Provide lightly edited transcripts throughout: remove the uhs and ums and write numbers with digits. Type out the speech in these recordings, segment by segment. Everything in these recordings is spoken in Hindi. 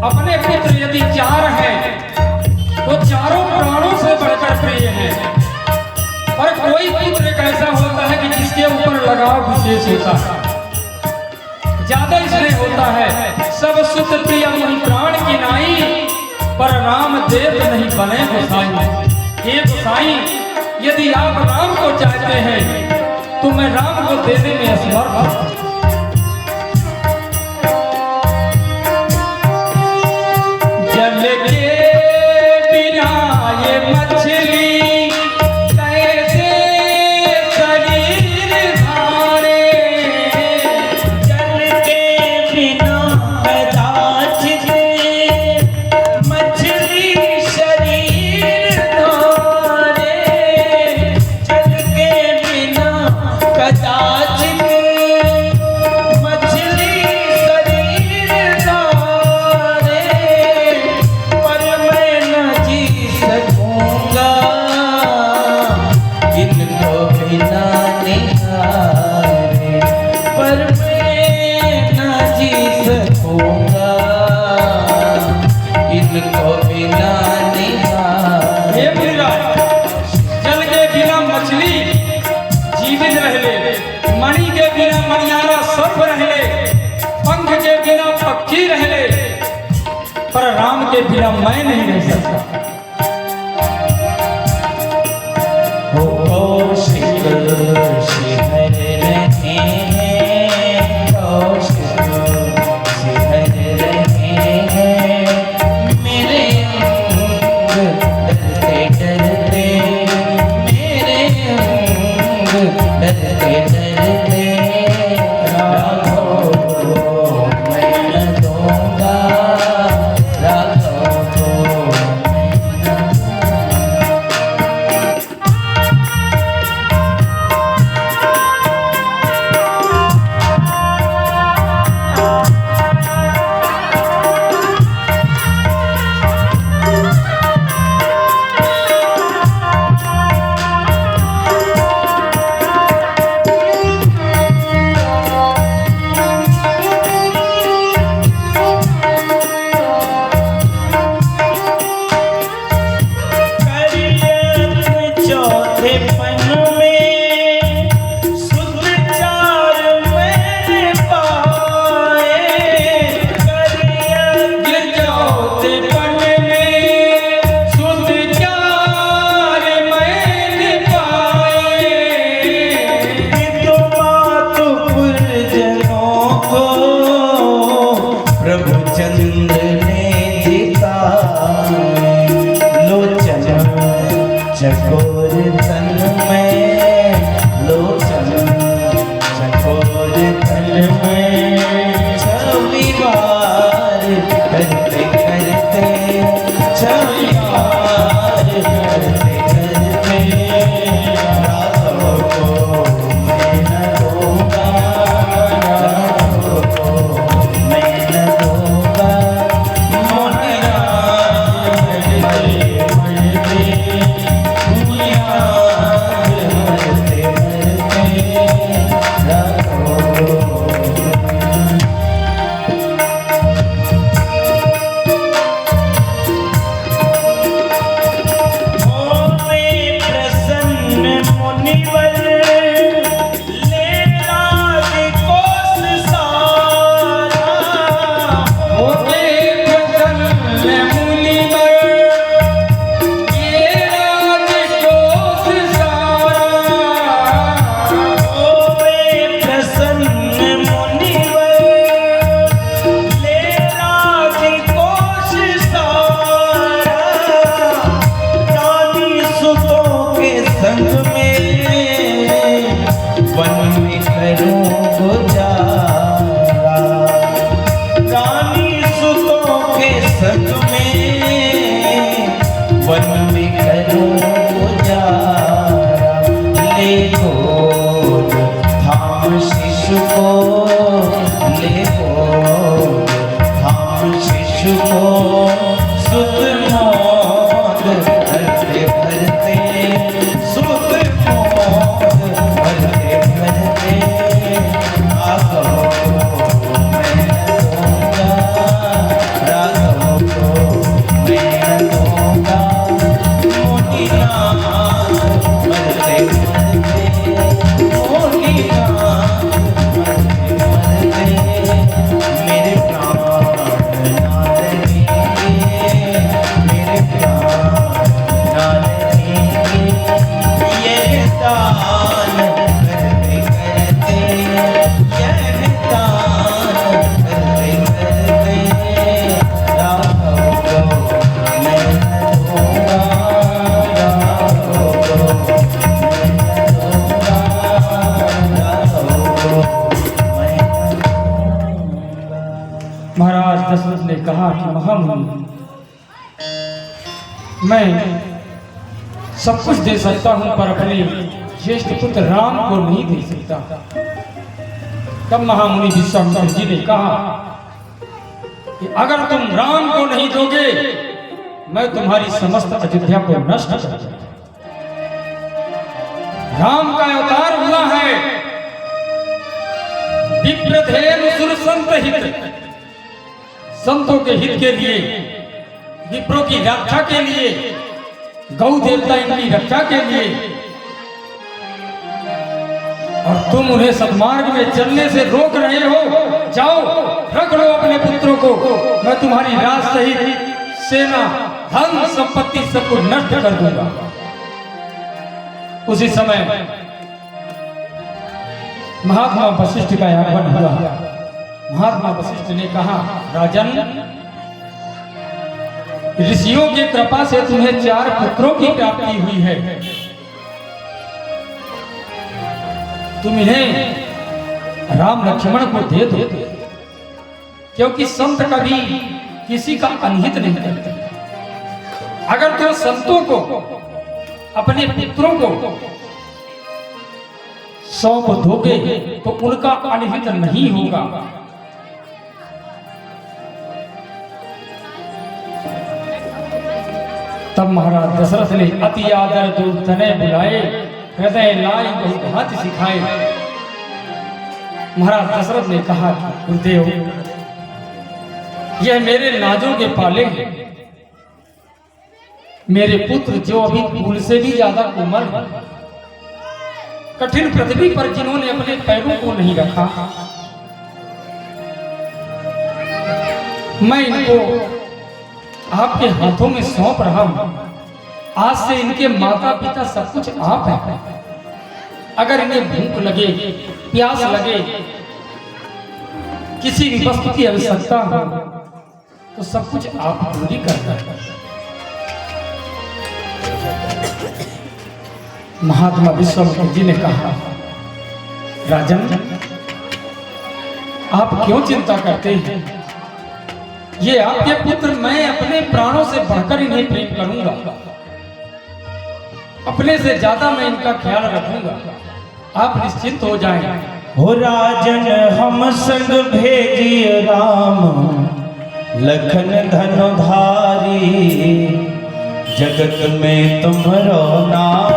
अपने पुत्र यदि 4 हैं तो चारों प्राणों से बढ़कर प्रिय हैं। और कोई पुत्र एक ऐसा होता है कि जिसके ऊपर लगाव विशेष होता है, ज्यादा स्नेह होता है। सब सुत प्रिय मुनि प्राण की नाई, पर राम देव नहीं बने गोसाई। ये गोसाई, यदि आप राम को चाहते हैं तो मैं राम को देने में असमर्थ हूं। जल के बिना ये मछली कैसे शरीर धारे, जल के बिना कदाच दे मछली शरीर धारे, जल के बिना कदाच दे मछली शरीर धारे, पर मैं न जी सकूंगा इनको बिना निहारे, पर मैं न जी सकूंगा इनको बिना निहारे। हे मुनिराज, जल के बिना मछली जीवित रहले, मणि के बिना मणियारा सर्प रहले, पंख के बिना पक्षी रहले, पर राम के बिना मैं नहीं रह सकता। हो कौशिक शिहर रहे हैं, कौशिक शिहर रहे हैं, मेरे अंग डरते डरते, मेरे अंग डरते डरते, राघव को मैं न दूंगा, राघव को मैं न चकोर तन में, लोचन चकोर तन में, छवि बार करते करते, छवि बार करते करते, राघव को मैं न दूंगा, राघव को मैं न दूंगा, राघव कहा कि महामुनि, मैं सब कुछ दे सकता हूं पर अपने ज्येष्ठ पुत्र राम को नहीं दे सकता। तब महामुनि विश्वामित्र जी ने कहा कि अगर तुम राम को नहीं दोगे, मैं तुम्हारी समस्त अयोध्या को नष्ट कर दूंगा। राम का अवतार हुआ है विप्रधेनु सुर संत हित, संतों के हित के लिए, विप्रों की रक्षा के लिए, गौ देवता इनकी रक्षा के लिए, और तुम उन्हें सद्मार्ग में चलने से रोक रहे हो। जाओ रख लो अपने पुत्रों को, मैं तुम्हारी राज सहित सेना धन संपत्ति सबको नष्ट कर दूंगा। उसी समय महात्मा वशिष्ठ का आगमन हुआ। महात्मा वशिष्ठ ने कहा, राजन, ऋषियों की कृपा से तुम्हें 4 पुत्रों की प्राप्ति हुई है। तुम इन्हें राम लक्ष्मण को दे दो, क्योंकि संत कभी किसी का अनहित नहीं करते। अगर तुम संतों को, अपने पुत्रों को सौंप दोगे तो उनका अनहित नहीं होगा। तब महाराज दशरथ ने अति आदर दूर तने बुलाए, हृदय लाई बहुत हाथ सिखाए। महाराज दशरथ ने कहा, गुरुदेव, यह मेरे नाजों के पाले हैं, मेरे पुत्र जो अभी फूल से भी ज्यादा कोमल है, कठिन पृथ्वी पर जिन्होंने अपने पैरों को नहीं रखा, मैं इनको आपके हाथों में सौंप रहा हूं। आज से इनके माता पिता सब कुछ आप हैं। अगर इन्हें भूख लगे, प्यास लगे, किसी भी वस्तु की आवश्यकता हो, तो सब कुछ आप पूरी करना है। महात्मा विश्वामित्र जी ने कहा, राजन, आप क्यों चिंता करते हैं? ये आपके पुत्र, मैं अपने प्राणों से बढ़कर इन्हें प्रेम करूंगा, अपने से ज्यादा मैं इनका ख्याल रखूंगा। आप निश्चिंत हो जाएं। हो राजन, हम संग भेजिए राम लखन धनुधारी, जगत में तुम्हारो नाम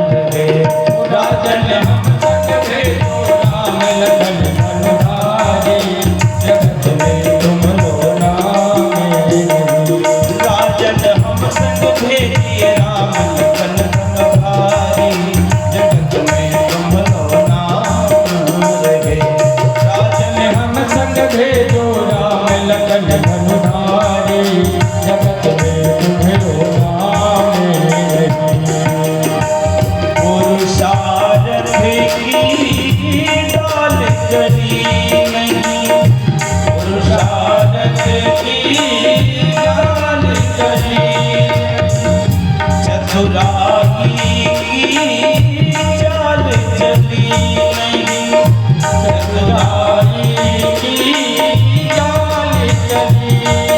रहे। राजन, हम संग भेजो राम लखन धनुधारी, जगत में तुम्हारो नाम रहे। राजन, हम संग भेजिए राम लखन धनुधारी, जगत में तुम्हारो नाम रहे। राजन, हम संग भेजो राम लखन धनुधारी, जगत में तुम्हारो नाम रहे। पुरुषार्थी की डाल करी नहीं, पुरुषार्थ की डाल करी, चतुराई की चाल चली नहीं, चतुराई की चाल चली।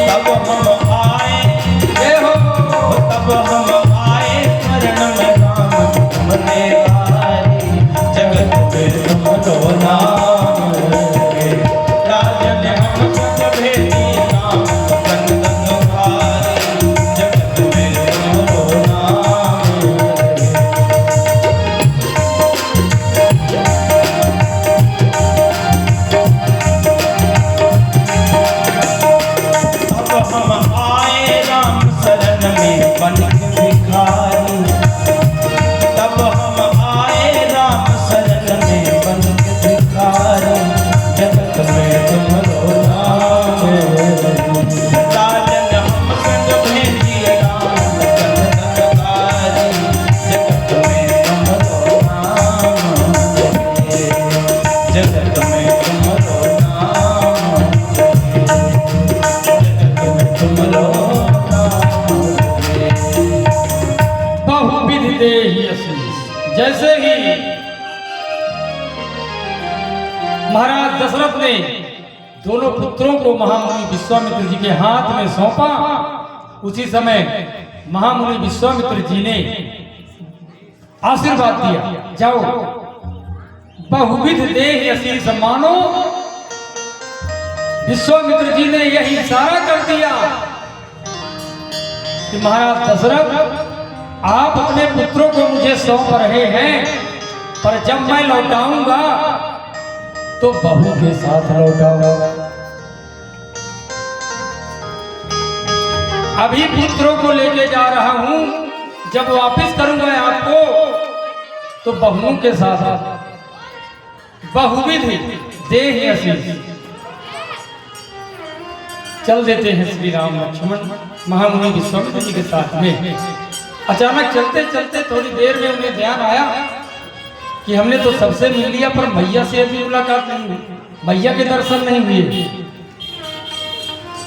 तब हम आए, तब हम आए शरण में राम तुमने आए, जगत में तुम्हारो नाम रहे। राजन, हम संग भेजिए राम लखन धनुधारी, जगत में तुम्हारो नाम रहे। अब हम आए राम शरण में बन के भिखारी, तब हम आए राम शरण में बन के भिखारी, जगत में तुम्हारो नाम रहे। राजन, हम संग भेजिए राम लखन धनुधारी, जगत में तुम्हारो नाम रहे। जगत में तुम्हारो नाम रहे। जगत में तुम्हारो नाम रहे। बहुविधि देहि आशीष। जैसे ही महाराज दशरथ ने दोनों पुत्रों को महामुनि विश्वामित्र जी के हाथ में सौंपा। उसी समय महामुनि विश्वामित्र जी ने आशीर्वाद दिया, जाओ बहुविध देह आशीष मानो। विश्वामित्र जी ने यही इशारा कर दिया कि महाराज दशरथ, आप अपने पुत्रों को मुझे सौंप रहे हैं, पर जब मैं लौटाऊंगा तो बहू के साथ लौटाऊंगा। अभी पुत्रों को लेके जा रहा हूं, जब वापस करूंगा आपको तो बहुओं के साथ बहुविध देह आशीष। चल देते हैं श्री राम लक्ष्मण महामुनि विश्वामित्र जी के साथ में। अचानक चलते चलते थोड़ी देर में उन्हें ध्यान आया कि हमने तो सबसे मिल लिया, पर मैया से अभी मुलाकात नहीं हुई, मैया के दर्शन नहीं हुए।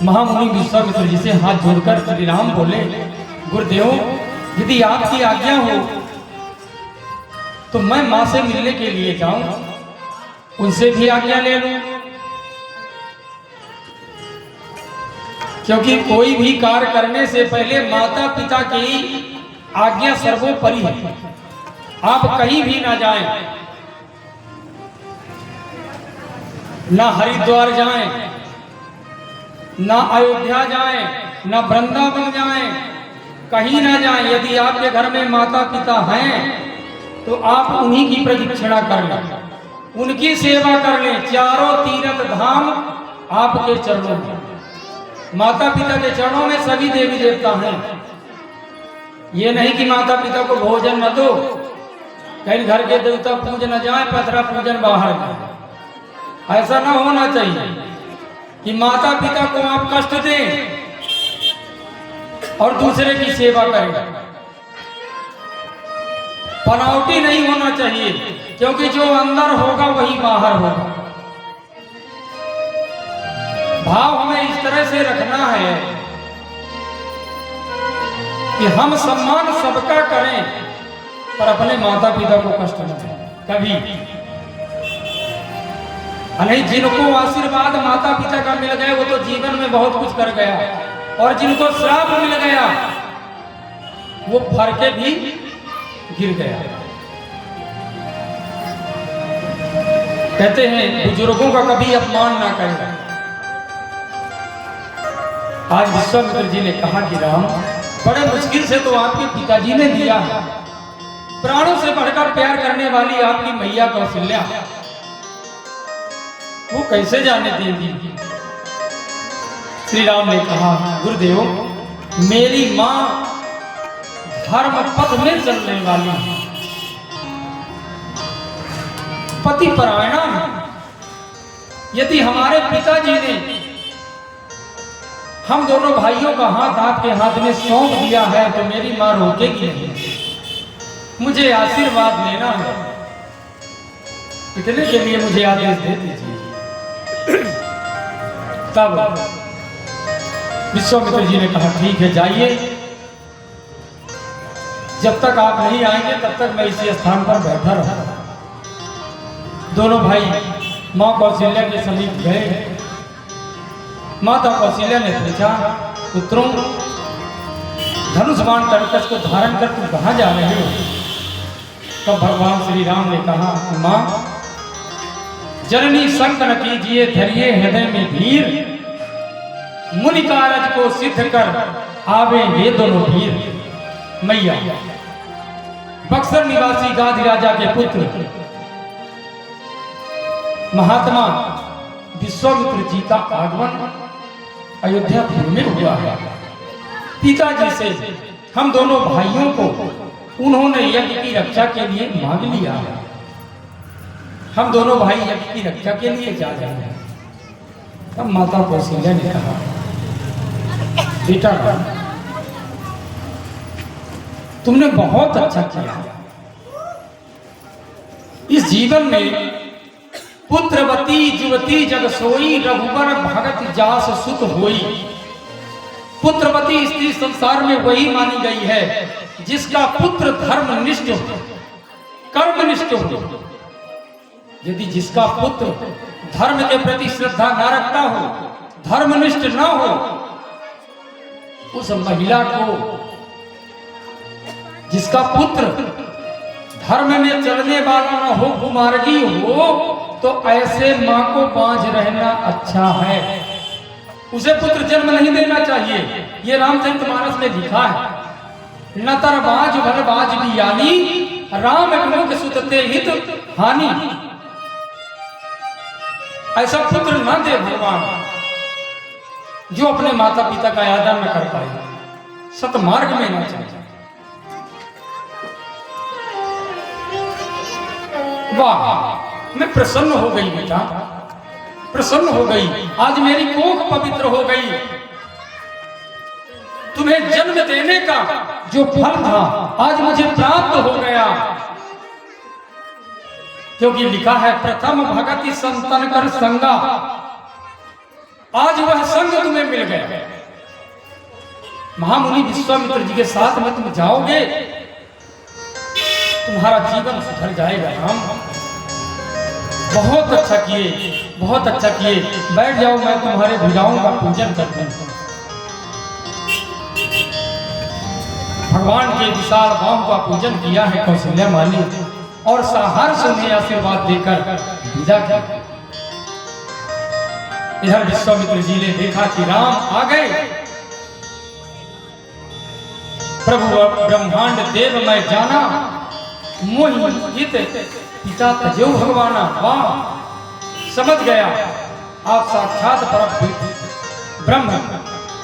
महामुनि विश्वामित्र जी से हाथ जोड़कर श्री राम बोले, गुरुदेव, यदि आपकी आज्ञा हो तो मैं मां से मिलने के लिए जाऊं, उनसे भी आज्ञा ले लूं, क्योंकि कोई भी कार्य करने से पहले माता पिता की आज्ञा सर्वोपरि है। आप कहीं भी ना जाएं, ना हरिद्वार जाएं, ना अयोध्या जाएं, ना वृंदावन जाएं, कहीं ना जाएं। यदि आपके घर में माता पिता हैं तो आप उन्हीं की प्रदक्षिणा कर लें, उनकी सेवा कर लें। चारों तीर्थ धाम आपके चरणों में, माता पिता के चरणों में सभी देवी देवता हैं। ये नहीं कि माता पिता को भोजन न दो, कहीं घर के देवता पूज न जाए, पथरा पूजन बाहर जाए। ऐसा ना होना चाहिए कि माता पिता को आप कष्ट दें और दूसरे की सेवा करें। बनावटी नहीं होना चाहिए, क्योंकि जो अंदर होगा वही बाहर होगा। भाव हमें इस तरह से रखना है कि हम सम्मान सबका करें, पर अपने माता पिता को कष्ट न दें कभी। नहीं, जिनको आशीर्वाद माता पिता का मिल गए वो तो जीवन में बहुत कुछ कर गया, और जिनको श्राप मिल गया वो फर के भी गिर गया। कहते हैं बुजुर्गों का कभी अपमान ना करें। आज विश्वामित्र जी ने कहा कि राम, बड़े मुश्किल से तो आपके पिताजी ने दिया है, प्राणों से बढ़कर प्यार करने वाली आपकी मैया कौशल्या, वो कैसे जाने देंगी। श्री राम ने कहा, गुरुदेव, मेरी मां धर्म पथ में चलने वाली है, पति परायणा है। यदि हमारे पिताजी ने हम दोनों भाइयों का हाथ आपके हाथ में सौंप दिया है तो मेरी मां रोकेगी नहीं, मुझे आशीर्वाद लेना है, इतने के लिए मुझे आदेश दे दीजिए। तब विश्वामित्र जी ने कहा, ठीक है, जाइए, जब तक आप नहीं आएंगे तब तक मैं इसी स्थान पर बैठा रहूंगा। दोनों भाई मां कौशल्या के समीप गए। माता कौशल्या ने पूछा, पुत्रों, धनुष बाण तरकस को धारण कर तुम कहां जा रहे हो? तब भगवान श्री राम ने कहा, मां, जननी संक न कीजिए, धरिए हृदय में धीर, मुनि कारज को सिद्ध कर आवे ये दोनों वीर। मैया, बक्सर निवासी गाधी राजा के पुत्र महात्मा विश्वामित्र जी का आगमन अयोध्यापुर में हुआ है। पिताजी से हम दोनों भाइयों को उन्होंने यज्ञ की रक्षा के लिए मांग लिया है। हम दोनों भाई यज्ञ की रक्षा के लिए जा रहे हैं। तब माता कौशल्या ने कहा, बेटा, तुमने बहुत अच्छा किया। इस जीवन में पुत्रवती जुवती जग सोई, रघुबर भगत जास सुत होई। पुत्रवती स्त्री संसार में वही मानी गई है जिसका पुत्र धर्मनिष्ठ हो, कर्मनिष्ठ हो। यदि जिसका पुत्र धर्म के प्रति श्रद्धा ना रखता हो, धर्मनिष्ठ ना हो, उस महिला को, जिसका पुत्र धर्म में चलने वाला ना हो, कुमार्गी हो, तो ऐसे मां को बांझ रहना अच्छा है। उसे पुत्र जन्म नहीं देना चाहिए। ये रामचरितमानस में लिखा है, न तर बाज भर बाज भी यानी राम गुण सुतते हित हानि। ऐसा पुत्र न दे भगवान जो अपने माता पिता का आदर न कर पाए, सतमार्ग में न चले। वाह, मैं प्रसन्न हो गई बेटा, प्रसन्न हो गई। आज मेरी कोख पवित्र हो गई। तुम्हें जन्म देने का जो फल था आज मुझे प्राप्त हो गया, क्योंकि लिखा है प्रथम भगति संतन कर संगा। आज वह संग तुम्हें मिल गया। महामुनि विश्वामित्र जी के साथ में तुम जाओगे, तुम्हारा जीवन सुधर जाएगा। राम बहुत अच्छा किए, बहुत अच्छा किए। बैठ जाओ, मैं तुम्हारे भुजाओं का पूजन करता हूं। भगवान के विशाल बाहों का पूजन किया है कौशल्या माली, और सहर्ष उन्हें आशीर्वाद देकर विदा किया। इधर विश्वामित्र जी ने देखा कि राम आ गए। प्रभु ब्रह्मांड देव मैं जाना, मोहित पिता तजो भगवाना। वाह, समझ गया आप साक्षात परम ब्रह्म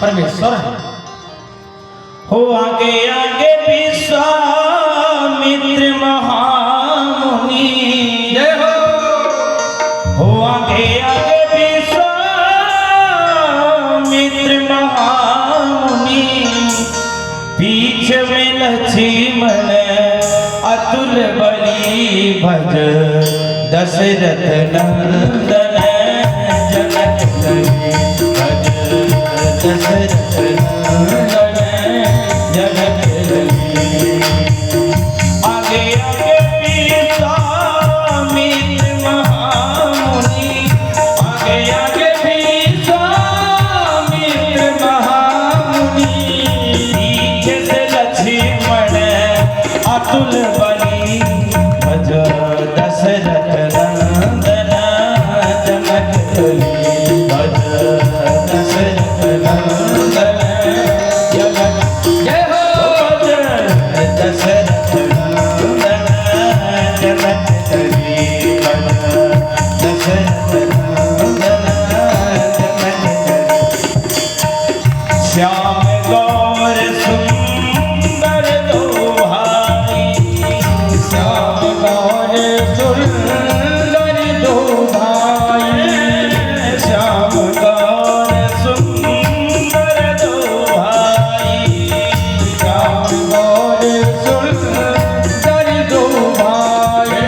परमेश्वर है। हो आगे आगे विश्वामित्र महामुनि, जय हो आगे आगे विश्वामित्र महामुनि, पीछे में लक्ष्मण अतुल बलि भज दशरथ नंदन, जनक बलि भज दशरथ नंदन, जनक बलि। आगे आगे विश्वामित्र महामुनि, आगे आगे विश्वामित्र महामुनि, पीछे से लक्ष्मण अतुल बलि भज दशरथ नंदन, जनक बलि भज दशरथ नंदन, जनक जय हो। दशरथ नंदन, जनक बलि भज दशरथ नंदन, जनक बलि। श्याम गौर सुंदर दो भाई, श्याम गौर सुंदर दो भाई, श्याम गौर सुंदर दो भाई, श्याम गौर सुंदर दो भाई,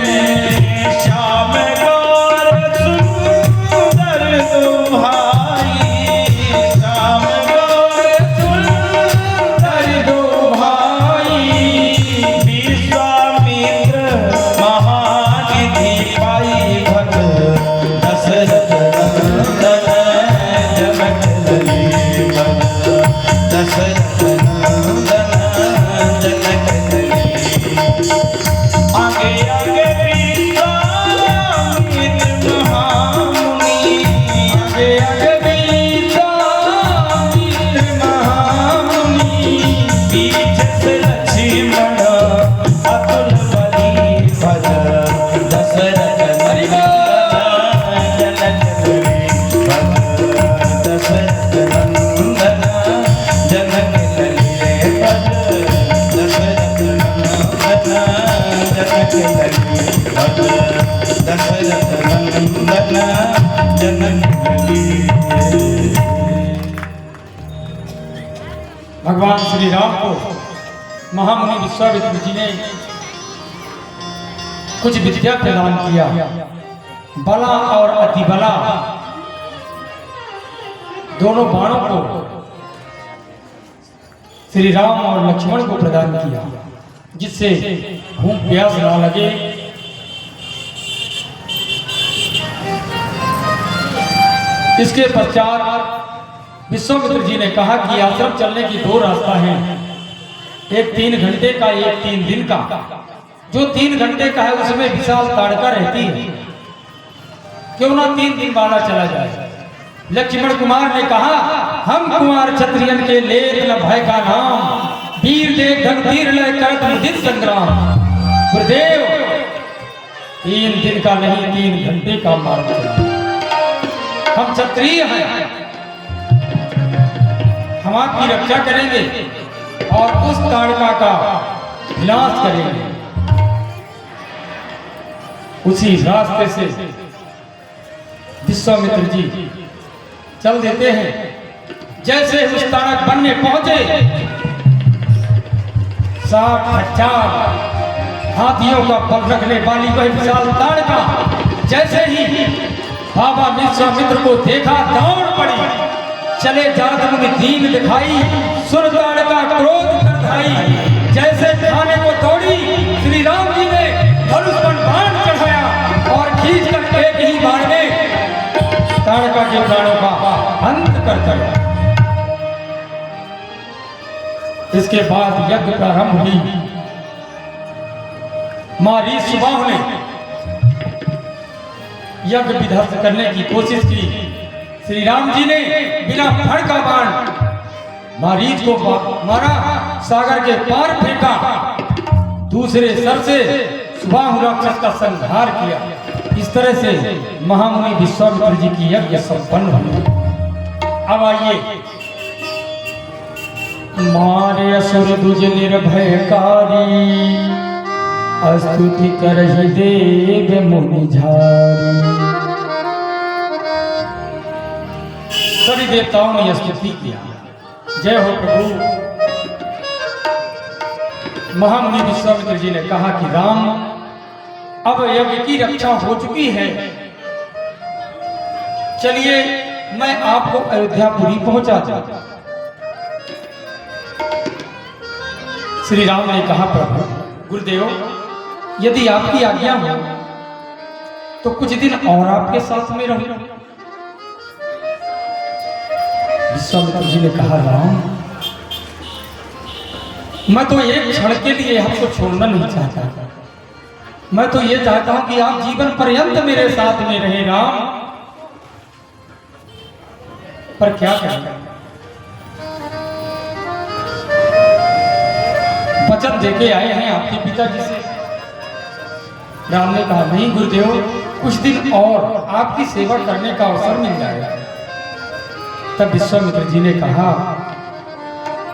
श्याम गौर सुंदर दो भाई, श्याम गौर सुंदर दो भाई। विश्वामित्र महानिधि पाई भज दशरथ नंदन, जनक बलि भज दशरथ नंदन, जनक बलि। आगे आगे विश्वामित्र महामुनि, आगे आगे विश्वामित्र महामुनि, पीछे से लक्ष्मण अतुल बलि भज दशरथ नंदन, जनक बलि भज दशरथ नंदन, जनक बलि भज दशरथ नंदन, जनक बलि भज दशरथ नंदन, जनक बलि। भगवान श्री राम को महामुनि विश्वामित्र जी ने कुछ विद्या प्रदान किया। बला और अतिबला दोनों बाणों को श्री राम और लक्ष्मण को प्रदान किया, जिससे भूख प्यास ना लगे। इसके पश्चात विश्वामित्र जी ने कहा कि आश्रम चलने की दो रास्ता हैं, एक 3 घंटे का, एक 3 दिन का। जो 3 घंटे का है उसमें विशाल ताड़का रहती है, क्यों ना 3 दिन वाला चला जाए। लक्ष्मण कुमार ने कहा, हम कुमार क्षत्रियन के लेख न भय का नाम, वीर देख धन तीर लय करत मुदित संग्राम। गुरुदेव 3 दिन का नहीं 3 घंटे का मार्ग चला। हम क्षत्रिय हैं, हम आपकी रक्षा करेंगे और उस ताड़का का विनाश करेंगे। उसी रास्ते से विश्वामित्र जी चल देते हैं। जैसे उस ताड़क वन में पहुंचे, 60 हाथियों का बल रखने वाली वह विशाल ताड़का जैसे ही बाबा विश्वामित्र को देखा दौड़ पड़ी। चले जात मुनि दीन दिखाई, सुर ताड़का क्रोध कर धाई। जैसे खाने को दौड़ी, श्री राम जी ने धनुष पर बाण चढ़ाया और खींच कर एक ही बाण में ताड़का के प्राणों का अंत कर दिया। इसके बाद यज्ञ प्रारंभ हुई। मारी सुबाह ने यज्ञ विध्वस्त करने की कोशिश की। श्री राम जी ने बिना फड़ का बाण मारीच को मारा, सागर के पार फेंका। दूसरे सर से सुबाहु राक्षस का संहार किया। इस तरह से महामुनि विश्वामित्र जी की यज्ञ संपन्न हुई। अब आइए, मारे असुर दुज निर्भयकारी, स्तुति करहि देव मुनि झारी। सभी देवताओं ने स्तुति किया। जय हो प्रभु। महामुनि विश्वामित्र जी ने कहा कि राम, अब यज्ञ की रक्षा हो चुकी है, चलिए मैं आपको अयोध्यापुरी पहुंचा दूं। श्री राम ने कहा, प्रभु गुरुदेव यदि आपकी आज्ञा हो तो कुछ दिन और आपके साथ में रहूं। विश्वामित्र जी ने कहा, राम मैं तो एक क्षण के लिए आपको छोड़ना नहीं चाहता। मैं तो ये चाहता हूं कि आप जीवन पर्यंत मेरे साथ में रहे राम। पर क्या करें, वचन देके आए हैं आपके पिताजी से। राम ने कहा, नहीं गुरुदेव, कुछ दिन और आपकी सेवा करने का अवसर मिल जाएगा। तब विश्वामित्र जी ने कहा,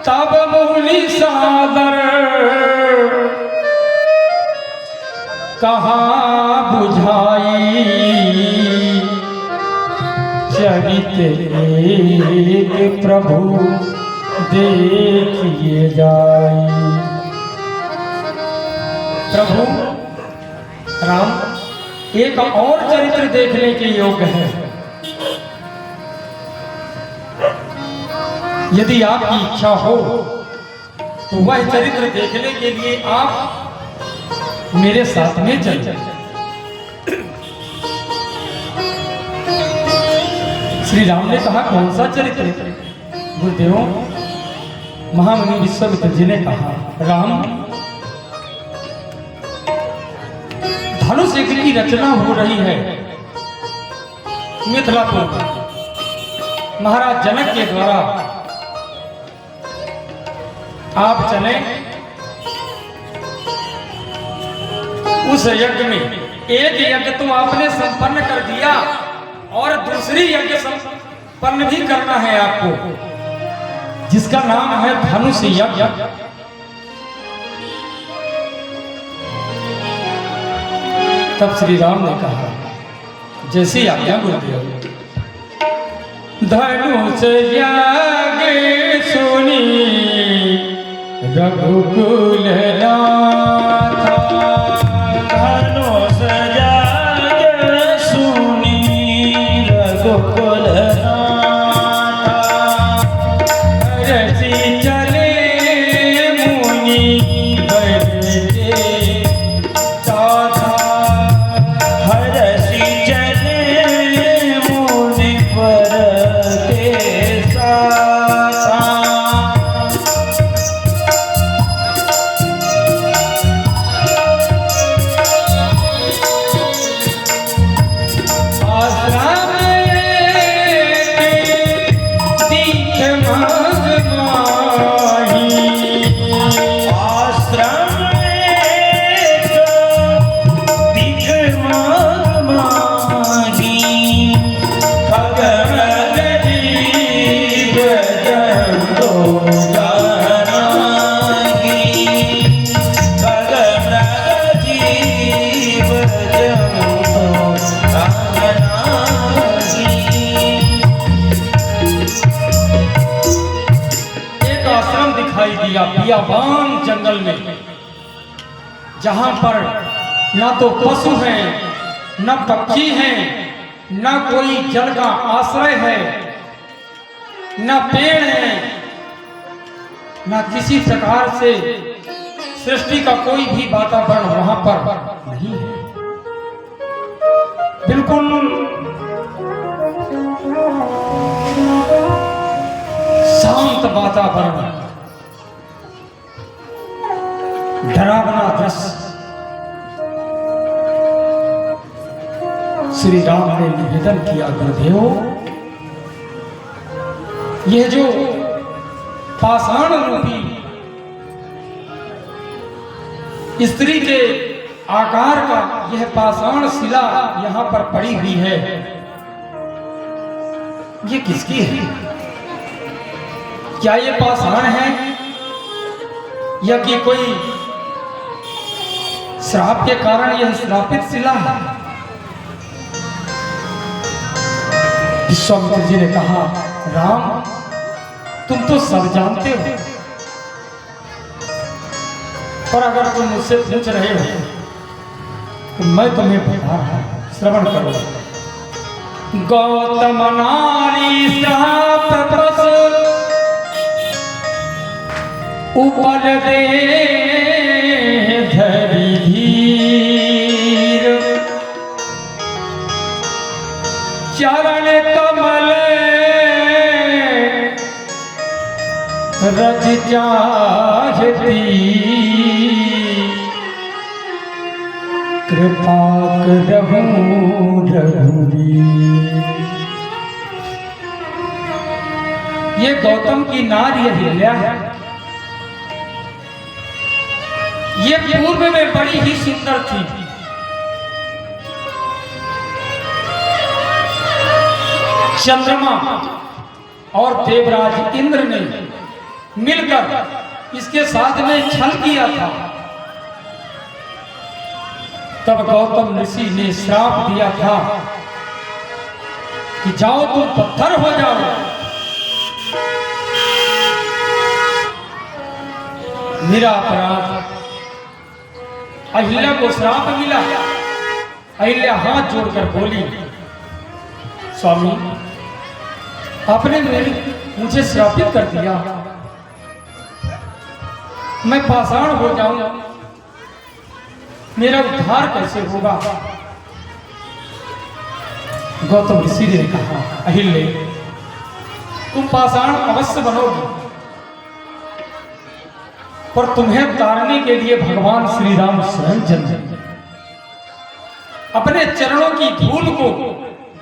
तब मुनि सादर कहाँ बुझाई, चरित एक प्रभु देखिए जाई। प्रभु राम, एक और चरित्र देखने के योग्य है। यदि आपकी इच्छा हो तो वह चरित्र देखने के लिए आप मेरे साथ में चल। श्री राम ने कहा, कौन सा चरित्र? गुरुदेव, महामुनि विश्वामित्र जी ने कहा, राम धनुष यज्ञ की रचना हो रही है मिथिलापुर में महाराज जनक के द्वारा। आप चले उस यज्ञ में। एक यज्ञ तो आपने संपन्न कर दिया और दूसरी यज्ञ संपन्न भी करना है आपको, जिसका नाम है धनुष यज्ञ। तब श्री राम ने कहा, जैसी आज्ञा गुरुदेव। धनुष यज्ञ सुनी रघुकुल नाथा, धनुष यज्ञ सुनी रघुकुल नाथा, रसी चले मुनि बरते साधा, हरसी चले मुनि पर माही आश्रम एक दिख माही खगन जीव जंतो जानागी खगन जीव जंतो जानागी। एक आश्रम दिखाई दिया बियाबान जंगल में, जहां पर ना तो पशु हैं, न पक्षी हैं, न कोई जल का आश्रय है, न पेड़ है, न किसी प्रकार से सृष्टि का कोई भी वातावरण वहां पर नहीं है। बिल्कुल शांत वातावरण, डरावना दृश्य। श्री राम ने निवेदन किया, गुरुदेव यह जो पाषाण रूपी स्त्री के आकार का यह पाषाण शिला यहां पर पड़ी हुई है, ये किसकी है? क्या ये पाषाण है या कि कोई श्राप के कारण यह श्रापित शिला है? विश्वामित्र जी ने कहा, राम तुम तो सब जानते हो, पर अगर तुम मुझसे पूछ रहे हो तो मैं तुम्हें बता रहा हूं, श्रवण करो। गौतम नारी श्राप प्रस उपल दे धरी धीर, चरण कमल रज चाहती, कृपा करहूं रघुवीर। ये गौतम की नारी अहिल्या है। ये पूर्व में बड़ी ही सुंदर थी, चंद्रमा और देवराज इंद्र ने मिलकर इसके साथ में छल किया था। तब गौतम ऋषि ने श्राप दिया था कि जाओ तुम पत्थर हो जाओ। मेरा अपराध, अहिल्या को श्राप मिला। अहिल्या हाथ जोड़कर बोली, स्वामी आपने मुझे श्रापित कर दिया, मैं पाषाण हो जाऊंगा, मेरा उद्धार कैसे होगा? गौतम ऋषि ने कहा, अहिल्य तुम पाषाण अवश्य बनोगे, पर तुम्हें तारने के लिए भगवान श्री राम स्वयं जन्मे। अपने चरणों की धूल को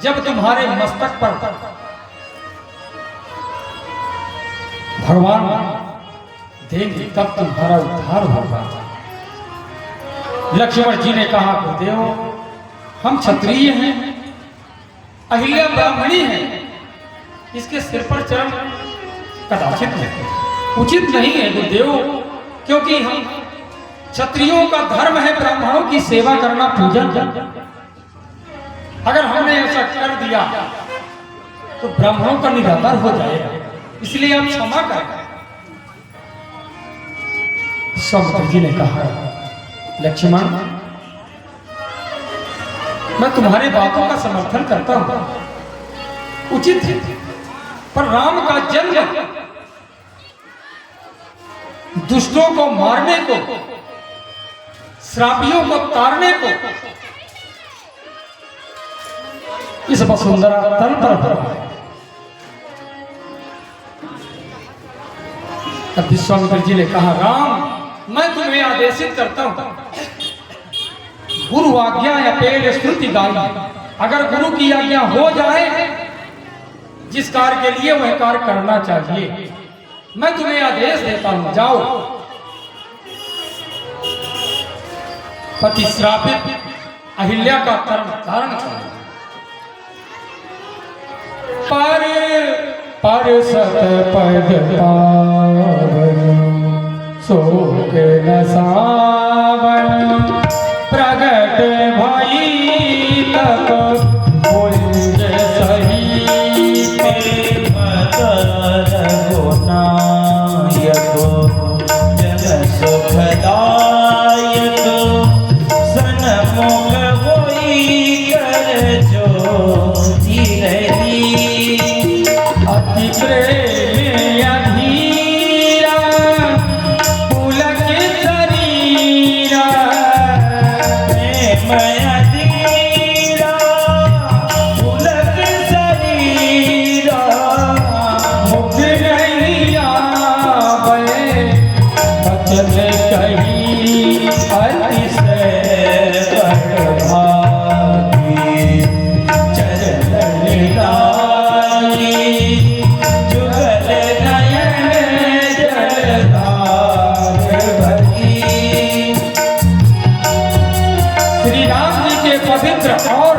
जब तुम्हारे मस्तक पर भगवान देंगे तब तुम्हारा उद्धार होगा। लक्ष्मण जी ने कहा, गुरुदेव हम क्षत्रिय हैं, अहिल्या ब्राह्मणी है, इसके सिर पर चरण कदाचित उचित नहीं है गुरुदेव, क्योंकि हम क्षत्रियों का धर्म है ब्राह्मणों की सेवा करना, पूजन। अगर हमने ऐसा कर दिया तो ब्राह्मणों का निरादर हो जाएगा, इसलिए आप क्षमा करें। विश्वामित्र जी ने कहा, लक्ष्मण मैं तुम्हारी बातों का समर्थन करता हूं, उचित है, पर राम का जन्म दुष्टों को मारने को, श्रापियों को तारने को इस वसुंधरा तल पर हुआ है। तब विश्वामित्र जी ने कहा, राम मैं तुम्हें आदेशित करता हूं, गुरु आज्ञा या पेड़ श्रुति गाई, अगर गुरु की आज्ञा हो जाए जिस कार्य के लिए वह कार्य करना चाहिए। मैं तुम्हें आदेश देता हूं, जाओ। पति श्रापित अहिल्या का कर्म धारण करो। पर सत पद पावन शोक न सावन प्रगट भई तब कुंज सही जन सुखदायक सन्मुख होई कर ज्योति रही अति प्रेम अधीरा पुलक शरीरा प्रेम अधीरा पुलक शरीरा मुख नहीं आवे बचन कही अतिशय भागी चरण लाई जुगल नयन जलधार भरी। श्री राम जी के पवित्र और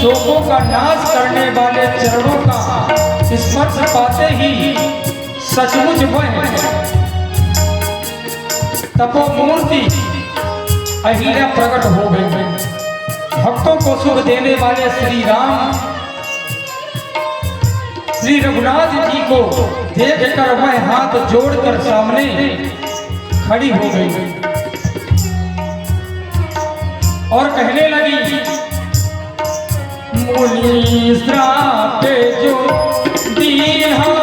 शोकों का नाश करने वाले चरणों का स्पर्श पाते ही सचमुच वह तपोमूर्ति अहिल्या प्रकट हो गई। भक्तों को सुख देने वाले श्री राम श्री रघुनाथ जी को देखकर वह हाथ जोड़कर सामने खड़ी हो गई और कहने लगी, मुनि श्राप जो दीहा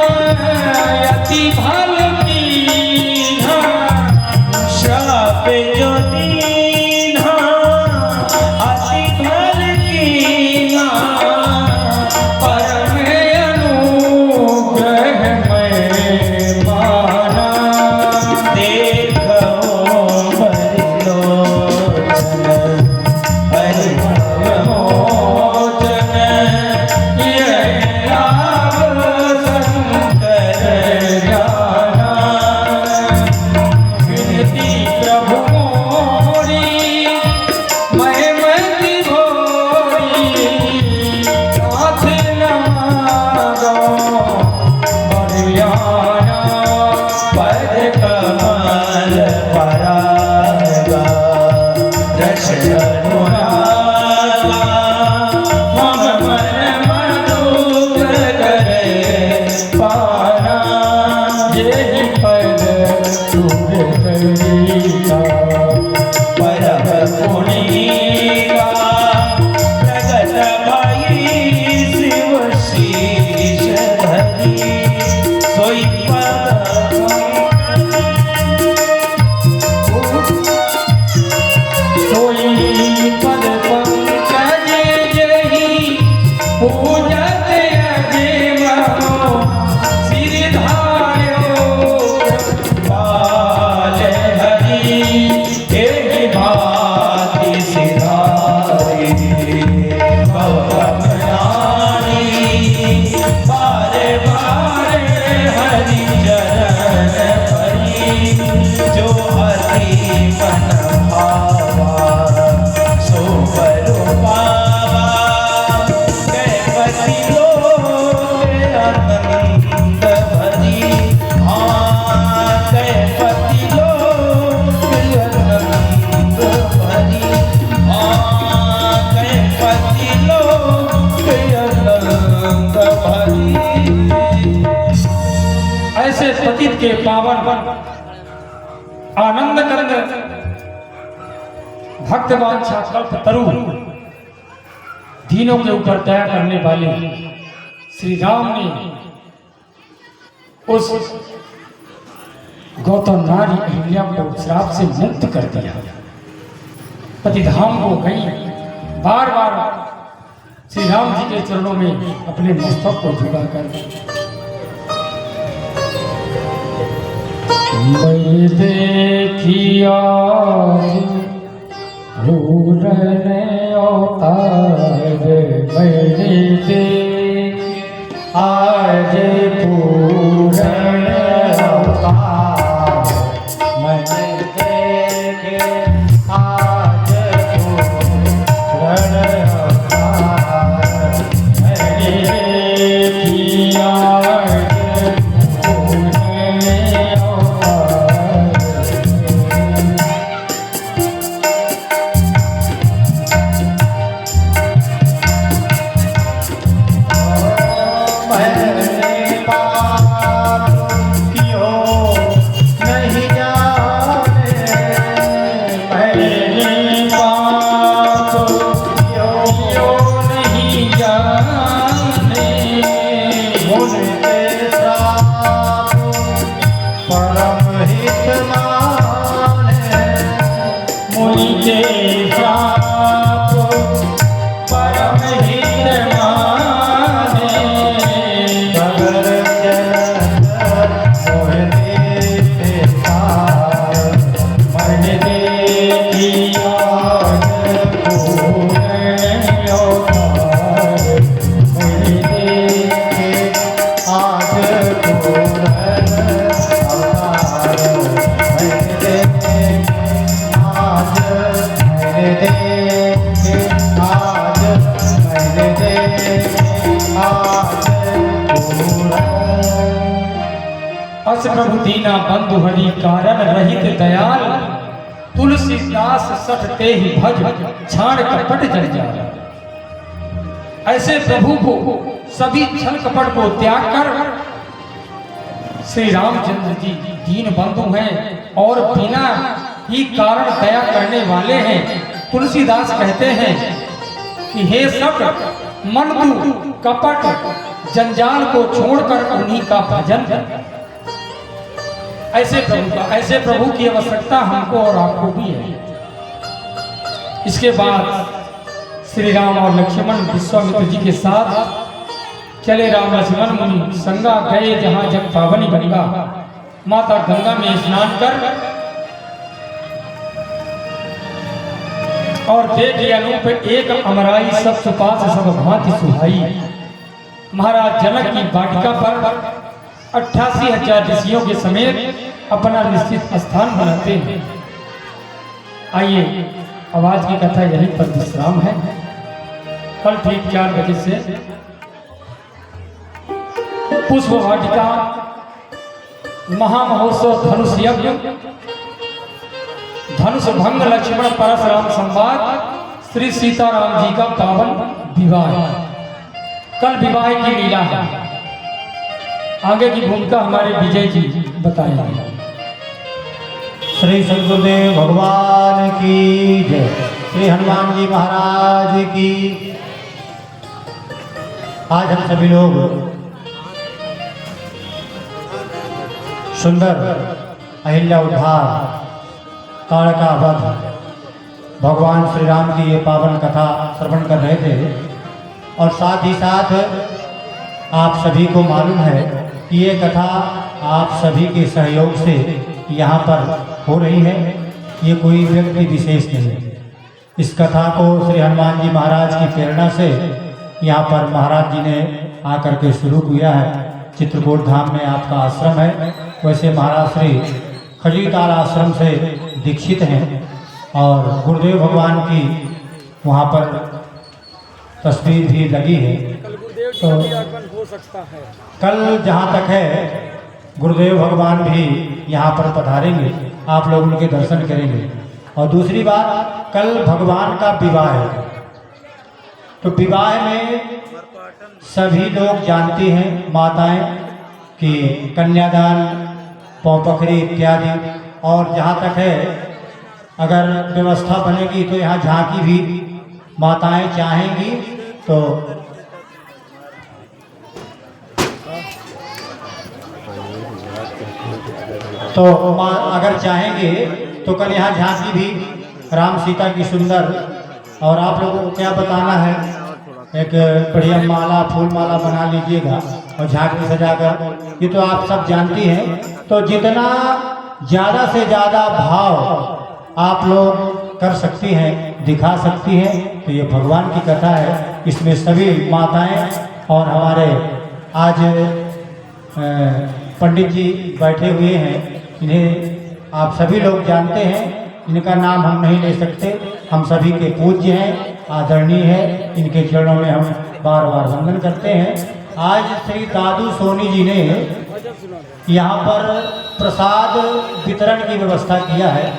अति भल कीन्हा, श्राप जो दीन्हा अति भल कीन्हा, परम अनुग्रह मैं माना। देखो हरिलोचन मोचन यह लाभ शंकर जाना। विनती प्रभु मोरी मैं मति भोरी, नाथ न मांगो बरियाना। पद कमल परागा रक्षण अनुरागा, मम मन मधुर करे पाना। यही पद तुझे करीता, परम पुनीता प्रगट भई शिव शीश धरी। सोई पद सोई पद पंकज जेहि पूजत अजे महो, सिर धार्यो पाल हरि एहि भाति सिधारी। भवनारी बारे बारे हरि चरण परी। जो हरि मन भावा सो बरु पावा, कैपति लोक आनंद भरी। हाँ कैपति लोक आनंद भरी। हाँ कैपति लोक आनंद भरी। ऐसे पतित के पावन आनंद कंद भक्तवान कल्प तरु दीनों के ऊपर दया करने वाले श्री राम ने उस गौतम नारी अहिल्या को श्राप से मुक्त कर दिया। पतिधाम को गई, बार बार श्री राम जी के चरणों में अपने मस्तक को झुकाकर, मैं देखिया पूरन अवतार, मैंने देख आज पूरन अस प्रभु दीना बंधु हरि कारण रहित दयाल तुलसीदास सठते ही भज छाड़ कपट जंजाल। ऐसे प्रभु को सभी छल कपट को त्याग कर श्री रामचंद्र जी दीन बंधु हैं और बिना ही कारण दया करने वाले हैं। तुलसीदास कहते हैं कि हे सब मन तू कपट जंजाल को छोड़कर उन्हीं का भजन कर। ऐसे प्रभु की आवश्यकता हमको और आपको भी है। इसके बाद श्री राम और लक्ष्मण विश्वामित्र जी के साथ चले। राम लक्ष्मण मुनि संगा गए जहां जग पावनी गंगा। माता गंगा में स्नान कर और देख अनूप एक अमराई सब सुपास सब भांति सुहाई। महाराज जनक की वाटिका पर 88,000 ऋषियों के समेत अपना निश्चित स्थान बनाते हैं। आइए, आवाज की कथा यहीं पर विश्राम है। कल ठीक 4 बजे से पुष्प वाटिका महामहोत्सव धनुष यज्ञ धनुष भंग लक्ष्मण परशुराम संवाद श्री सीताराम जी का पावन विवाह। कल विवाह की लीला है। आगे की भूमिका हमारे विजय जी बताएंगे। श्री सद्गुरुदेव भगवान की जय। श्री हनुमान जी महाराज की। आज हम सभी लोग सुंदर अहिल्या उद्धार ताड़का वध भगवान श्री राम की ये पावन कथा श्रवण कर रहे थे। और साथ ही साथ आप सभी को मालूम है कि ये कथा आप सभी के सहयोग से यहाँ पर हो रही है। ये कोई व्यक्ति विशेष नहीं है। इस कथा को श्री हनुमान जी महाराज की प्रेरणा से यहाँ पर महाराज जी ने आकर के शुरू किया है। चित्रकूट धाम में आपका आश्रम है। वैसे महाराज श्री खजूरीताल आश्रम से दीक्षित हैं और गुरुदेव भगवान की वहाँ पर तस्वीर भी लगी है। तो कल जहाँ तक है गुरुदेव भगवान भी यहाँ पर पधारेंगे। आप लोग उनके दर्शन करेंगे। और दूसरी बात, कल भगवान का विवाह है। तो विवाह में सभी लोग जानती हैं माताएं कि कन्यादान, पौपखरी इत्यादि। और जहाँ तक है अगर व्यवस्था बनेगी तो यहाँ झांकी भी माताएं चाहेंगी तो अगर चाहेंगे तो कल यहाँ झांकी भी राम सीता की सुंदर। और आप लोगों को क्या बताना है, एक बढ़िया माला फूल माला बना लीजिएगा और झांकी सजाकर। ये तो आप सब जानती हैं। तो जितना ज़्यादा से ज़्यादा भाव आप लोग कर सकती हैं, दिखा सकती हैं, तो ये भगवान की कथा है। इसमें सभी माताएं और हमारे आज पंडित जी बैठे हुए हैं। इन्हें आप सभी लोग जानते हैं। इनका नाम हम नहीं ले सकते। हम सभी के पूज्य हैं, आदरणीय है। इनके चरणों में हम बार बार वंदन करते हैं। आज श्री दादू सोनी जी ने यहाँ पर प्रसाद वितरण की व्यवस्था किया है।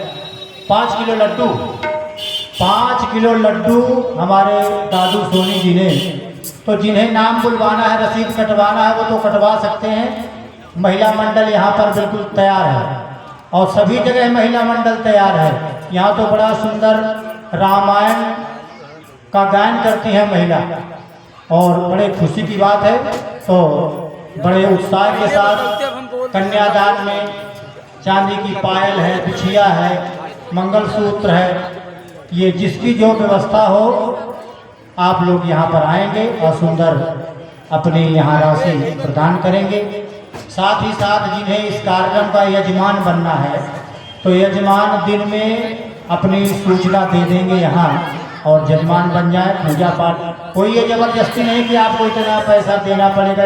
5 किलो लड्डू 5 किलो लड्डू हमारे दादू सोनी जी ने। तो जिन्हें नाम बुलवाना है, रसीद कटवाना है, वो तो कटवा सकते हैं। महिला मंडल यहाँ पर बिल्कुल तैयार है और सभी जगह महिला मंडल तैयार है। यहाँ तो बड़ा सुंदर रामायण का गायन करती है महिला और बड़े खुशी की बात है। तो बड़े उत्साह के साथ कन्यादान में चांदी की पायल है, बिछिया है, मंगलसूत्र है। ये जिसकी जो व्यवस्था हो आप लोग यहाँ पर आएंगे और सुंदर अपनी यहाँ राशि प्रदान करेंगे। साथ ही साथ जिन्हें इस कार्यक्रम का यजमान बनना है तो यजमान दिन में अपनी सूचना दे देंगे यहाँ और यजमान बन जाए। पूजा पाठ कोई ये जबरदस्ती नहीं कि आपको इतना पैसा देना पड़ेगा।